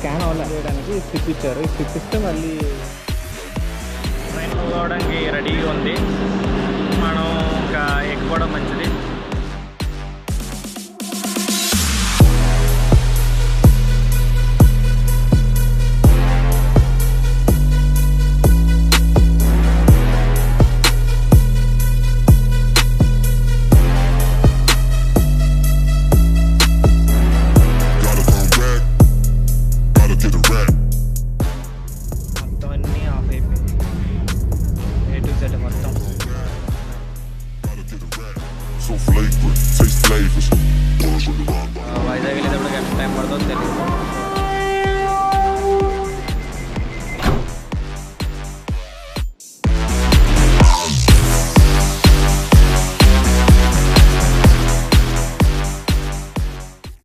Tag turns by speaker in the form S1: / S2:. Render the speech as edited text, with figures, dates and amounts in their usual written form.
S1: Scan చేయడానికి slip ఇచ్చారు. ఈ స్లిప్ ఇస్తే మళ్ళీ
S2: ట్రైన్ మూవ్ అవడానికి రెడీగా ఉంది. మనం ఇంకా ఎక్కిపోవడం మంచిది.
S3: So flagrant, taste flavors,